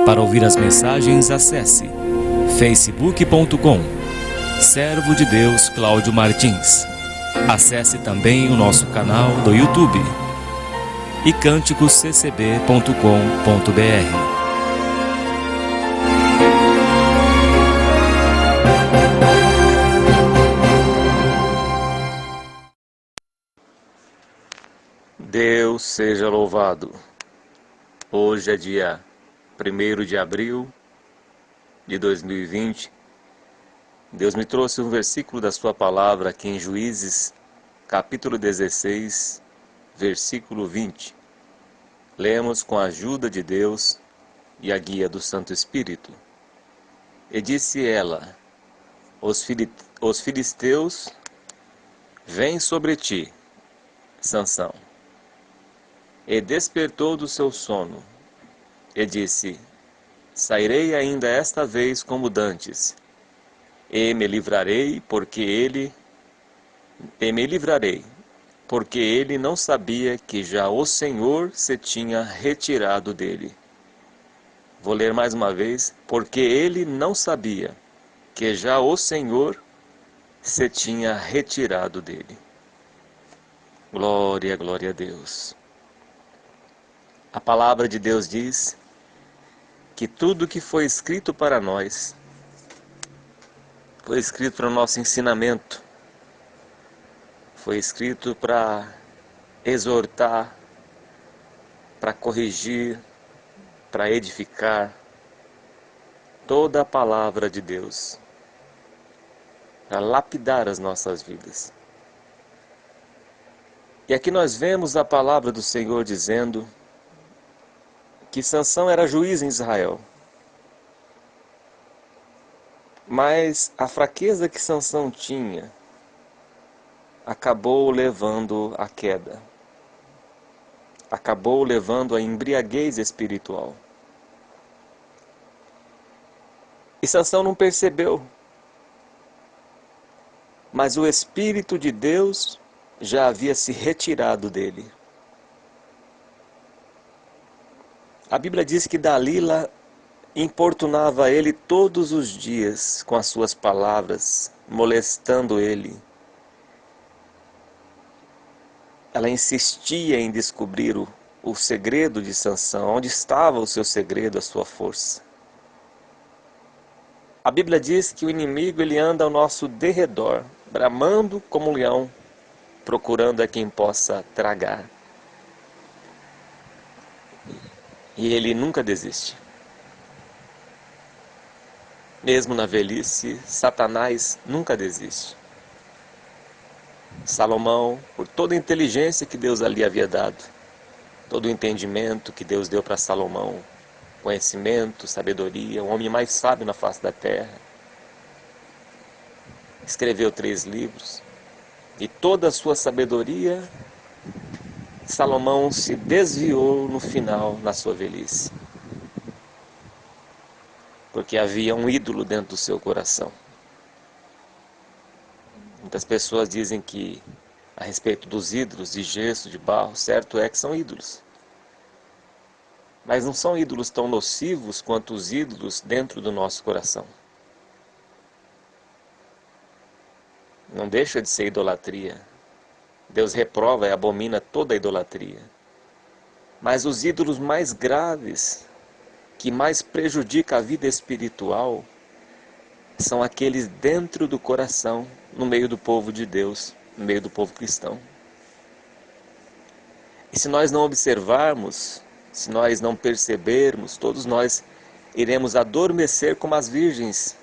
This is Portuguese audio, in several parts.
Para ouvir as mensagens, acesse facebook.com Servo de Deus Cláudio Martins. Acesse também o nosso canal do YouTube e cânticosccb.com.br. Deus seja louvado. Hoje é dia 1º de abril de 2020. Deus me trouxe um versículo da sua palavra aqui em Juízes, capítulo 16, versículo 20. Lemos com a ajuda de Deus e a guia do Santo Espírito. E disse ela: os filisteus vêm sobre ti, Sansão. E despertou do seu sono, e disse: sairei ainda esta vez como dantes, e me livrarei, porque ele não sabia que já o Senhor se tinha retirado dele. Vou ler mais uma vez. Porque ele não sabia que já o Senhor se tinha retirado dele. Glória, glória a Deus. A palavra de Deus diz que tudo que foi escrito para nós foi escrito para o nosso ensinamento, foi escrito para exortar, para corrigir, para edificar. Toda a palavra de Deus para lapidar as nossas vidas. E aqui nós vemos a palavra do Senhor dizendo que Sansão era juiz em Israel. Mas a fraqueza que Sansão tinha acabou levando à queda. Acabou levando à embriaguez espiritual. E Sansão não percebeu. Mas o Espírito de Deus já havia se retirado dele. A Bíblia diz que Dalila importunava ele todos os dias com as suas palavras, molestando ele. Ela insistia em descobrir o segredo de Sansão, onde estava o seu segredo, a sua força. A Bíblia diz que o inimigo ele anda ao nosso derredor, bramando como um leão, procurando a quem possa tragar. E ele nunca desiste. Mesmo na velhice, Satanás nunca desiste. Salomão, por toda a inteligência que Deus ali havia dado, todo o entendimento que Deus deu para Salomão, conhecimento, sabedoria, o homem mais sábio na face da terra, escreveu 3 livros, e toda a sua sabedoria, Salomão se desviou no final, na sua velhice. Porque havia um ídolo dentro do seu coração. Muitas pessoas dizem que, a respeito dos ídolos de gesso, de barro, certo é que são ídolos. Mas não são ídolos tão nocivos quanto os ídolos dentro do nosso coração. Não deixa de ser idolatria. Deus reprova e abomina toda a idolatria. Mas os ídolos mais graves, que mais prejudicam a vida espiritual, são aqueles dentro do coração, no meio do povo de Deus, no meio do povo cristão. E se nós não observarmos, se nós não percebermos, todos nós iremos adormecer como as virgens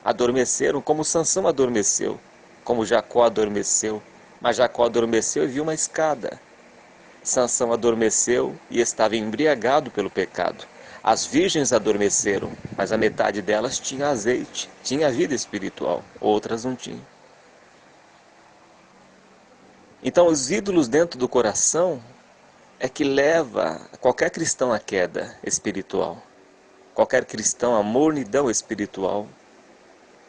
adormeceram, como Sansão adormeceu, como Jacó adormeceu. Mas Jacó adormeceu e viu uma escada. Sansão adormeceu e estava embriagado pelo pecado. As virgens adormeceram, mas a metade delas tinha azeite, tinha vida espiritual, outras não tinham. Então os ídolos dentro do coração é que leva qualquer cristão à queda espiritual. Qualquer cristão à mornidão espiritual.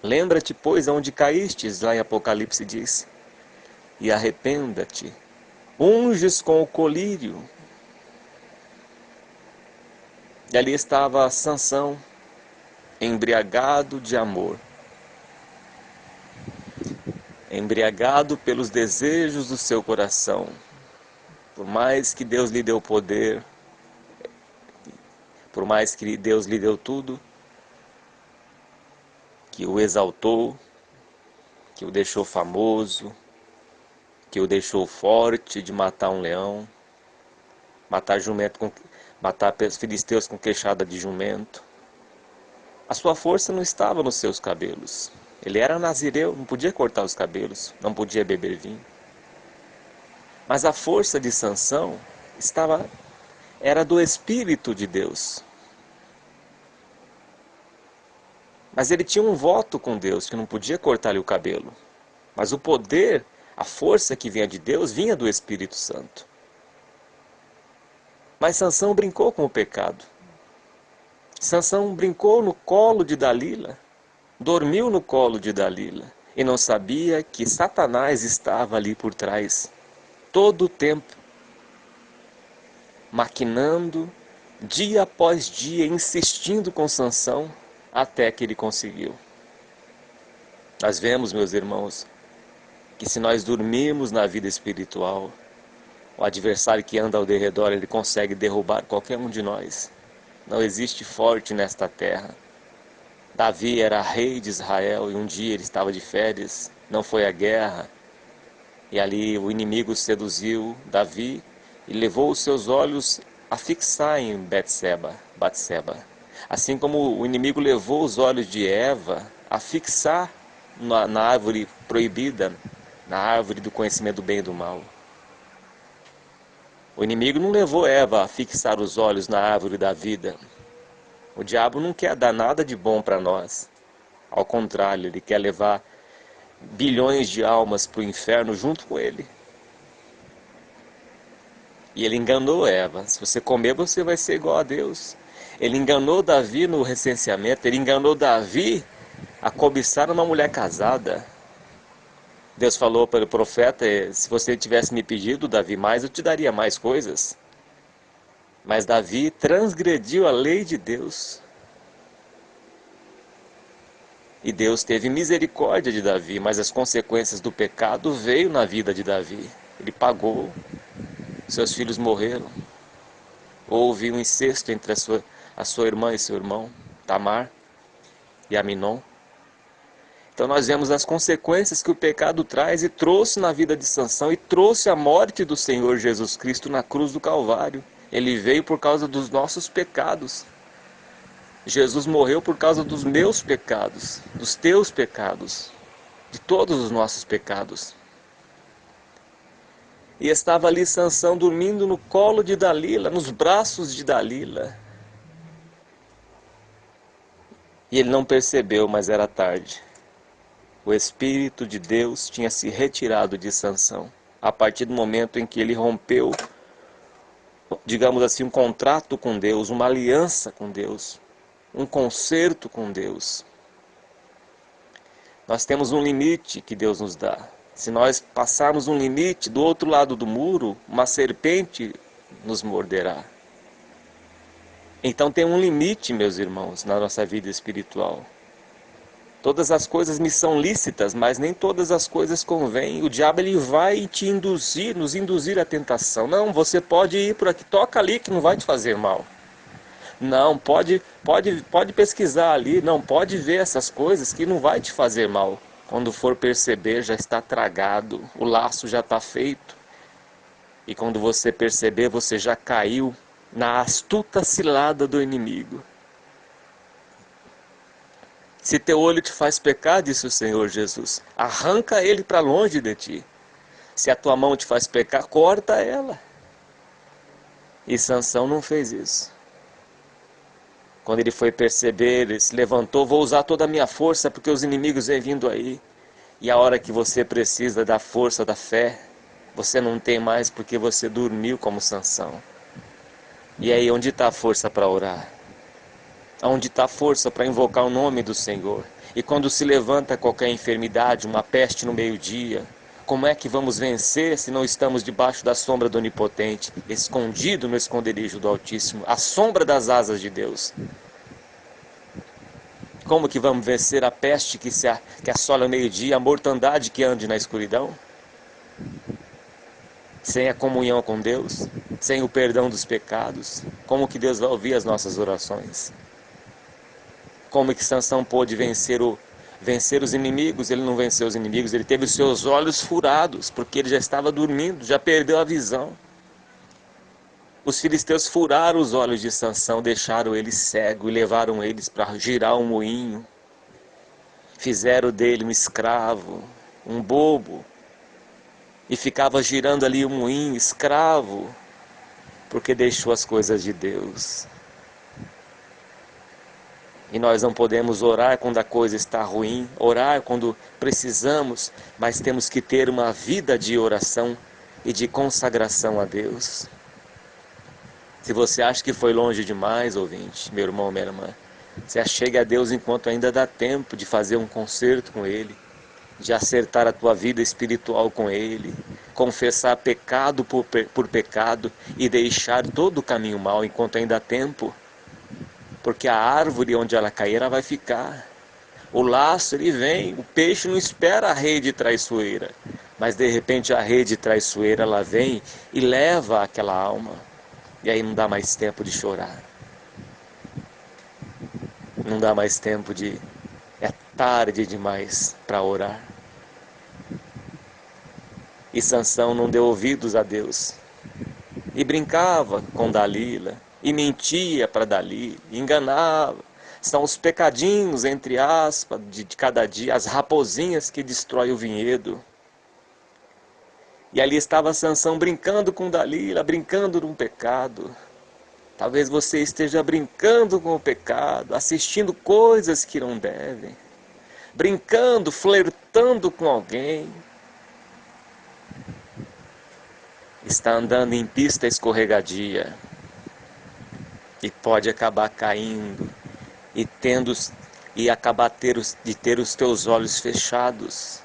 Lembra-te, pois, aonde caístes, lá em Apocalipse diz, e arrependa-te. Unges com o colírio. E ali estava Sansão, embriagado de amor, embriagado pelos desejos do seu coração. Por mais que Deus lhe deu poder, por mais que Deus lhe deu tudo, que o exaltou, que o deixou famoso, que o deixou forte de matar um leão, matar filisteus com queixada de jumento. A sua força não estava nos seus cabelos. Ele era nazireu, não podia cortar os cabelos, não podia beber vinho. Mas a força de Sansão era do Espírito de Deus. Mas ele tinha um voto com Deus, que não podia cortar-lhe o cabelo. Mas o poder, a força que vinha de Deus, vinha do Espírito Santo. Mas Sansão brincou com o pecado. Sansão brincou no colo de Dalila, dormiu no colo de Dalila, e não sabia que Satanás estava ali por trás, todo o tempo, maquinando, dia após dia, insistindo com Sansão, até que ele conseguiu. Nós vemos, meus irmãos, que se nós dormirmos na vida espiritual, o adversário que anda ao derredor, ele consegue derrubar qualquer um de nós. Não existe forte nesta terra. Davi era rei de Israel e um dia ele estava de férias, não foi à guerra. E ali o inimigo seduziu Davi e levou os seus olhos a fixar em Batseba. Assim como o inimigo levou os olhos de Eva a fixar na árvore proibida, na árvore do conhecimento do bem e do mal. O inimigo não levou Eva a fixar os olhos na árvore da vida. O diabo não quer dar nada de bom para nós. Ao contrário, ele quer levar bilhões de almas para o inferno junto com ele. E ele enganou Eva. Se você comer, você vai ser igual a Deus. Ele enganou Davi no recenseamento. Ele enganou Davi a cobiçar uma mulher casada. Deus falou para o profeta, se você tivesse me pedido, Davi, mais, eu te daria mais coisas. Mas Davi transgrediu a lei de Deus. E Deus teve misericórdia de Davi, mas as consequências do pecado veio na vida de Davi. Ele pagou, seus filhos morreram. Houve um incesto entre a sua irmã e seu irmão, Tamar e Aminon. Então nós vemos as consequências que o pecado traz e trouxe na vida de Sansão e trouxe a morte do Senhor Jesus Cristo na cruz do Calvário. Ele veio por causa dos nossos pecados. Jesus morreu por causa dos meus pecados, dos teus pecados, de todos os nossos pecados. E estava ali Sansão dormindo no colo de Dalila, nos braços de Dalila. E ele não percebeu, mas era tarde. O Espírito de Deus tinha se retirado de Sansão, a partir do momento em que ele rompeu, digamos assim, um contrato com Deus, uma aliança com Deus, um concerto com Deus. Nós temos um limite que Deus nos dá. Se nós passarmos um limite do outro lado do muro, uma serpente nos morderá. Então tem um limite, meus irmãos, na nossa vida espiritual. Todas as coisas me são lícitas, mas nem todas as coisas convêm. O diabo ele vai te induzir, nos induzir à tentação. Não, você pode ir por aqui, toca ali que não vai te fazer mal. Não, pode pesquisar ali, não, pode ver essas coisas que não vai te fazer mal. Quando for perceber, já está tragado, o laço já está feito. E quando você perceber, você já caiu na astuta cilada do inimigo. Se teu olho te faz pecar, disse o Senhor Jesus, arranca ele para longe de ti. Se a tua mão te faz pecar, corta ela. E Sansão não fez isso. Quando ele foi perceber, ele se levantou, vou usar toda a minha força porque os inimigos vêm vindo aí. E a hora que você precisa da força da fé, você não tem mais porque você dormiu como Sansão. E aí, onde está a força para orar? Onde está a força para invocar o nome do Senhor? E quando se levanta qualquer enfermidade, uma peste no meio-dia, Como é que vamos vencer se não estamos debaixo da sombra do Onipotente, escondido no esconderijo do Altíssimo, à sombra das asas de Deus? Como que vamos vencer a peste que assola o meio-dia, a mortandade que ande na escuridão? Sem a comunhão com Deus, sem o perdão dos pecados, como que Deus vai ouvir as nossas orações? Como que Sansão pôde vencer os inimigos? Ele não venceu os inimigos, ele teve os seus olhos furados, porque ele já estava dormindo, já perdeu a visão. Os filisteus furaram os olhos de Sansão, deixaram ele cego e levaram eles para girar um moinho. Fizeram dele um escravo, um bobo, e ficava girando ali o moinho, escravo, porque deixou as coisas de Deus. E nós não podemos orar quando a coisa está ruim, orar quando precisamos, mas temos que ter uma vida de oração e de consagração a Deus. Se você acha que foi longe demais, ouvinte, meu irmão, minha irmã, se achegue a Deus enquanto ainda dá tempo de fazer um concerto com Ele, de acertar a tua vida espiritual com Ele, confessar pecado por pecado e deixar todo o caminho mau enquanto ainda há tempo, porque a árvore onde ela cair, ela vai ficar. O laço, ele vem, o peixe não espera a rede traiçoeira, mas de repente a rede traiçoeira, ela vem e leva aquela alma, e aí não dá mais tempo de chorar, não dá mais tempo de... é tarde demais para orar. E Sansão não deu ouvidos a Deus. E brincava com Dalila. E mentia para Dalila. E enganava. São os pecadinhos, entre aspas, de cada dia. As raposinhas que destroem o vinhedo. E ali estava Sansão brincando com Dalila. Brincando num pecado. Talvez você esteja brincando com o pecado. Assistindo coisas que não devem. Brincando, flertando com alguém. Está andando em pista escorregadia e pode acabar caindo e acabar de ter os teus olhos fechados.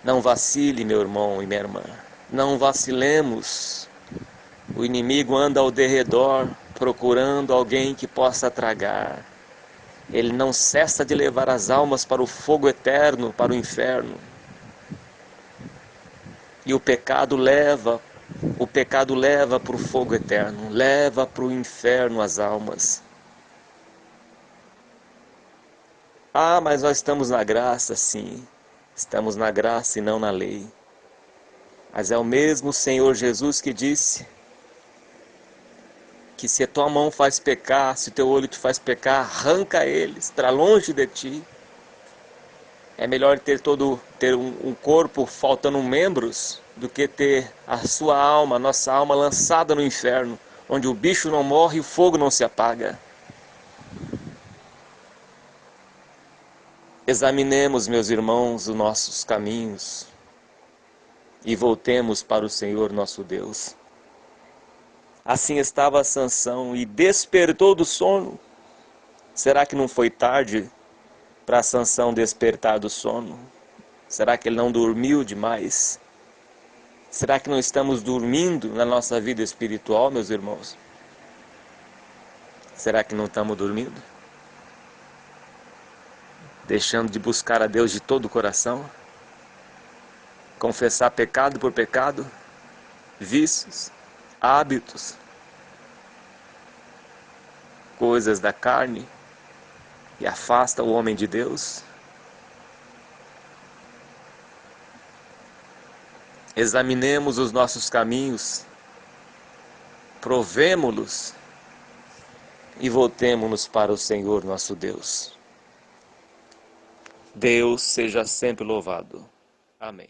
Não vacile, meu irmão e minha irmã. Não vacilemos. O inimigo anda ao derredor procurando alguém que possa tragar. Ele não cessa de levar as almas para o fogo eterno, para o inferno. E o pecado leva para o fogo eterno, leva para o inferno as almas. Ah, mas nós estamos na graça, sim. Estamos na graça e não na lei. Mas é o mesmo Senhor Jesus que disse que se a tua mão faz pecar, se o teu olho te faz pecar, arranca eles para longe de ti. É melhor ter um corpo faltando membros do que ter a sua alma, a nossa alma lançada no inferno, onde o bicho não morre e o fogo não se apaga. Examinemos, meus irmãos, os nossos caminhos e voltemos para o Senhor nosso Deus. Assim estava Sansão e despertou do sono. Será que não foi tarde para Sansão despertar do sono? Será que ele não dormiu demais? Será que não estamos dormindo na nossa vida espiritual, meus irmãos? Será que não estamos dormindo? Deixando de buscar a Deus de todo o coração? Confessar pecado por pecado? Vícios? Hábitos? Coisas da carne? E afasta o homem de Deus? Examinemos os nossos caminhos, provemo-los e voltemo-nos para o Senhor nosso Deus. Deus seja sempre louvado. Amém.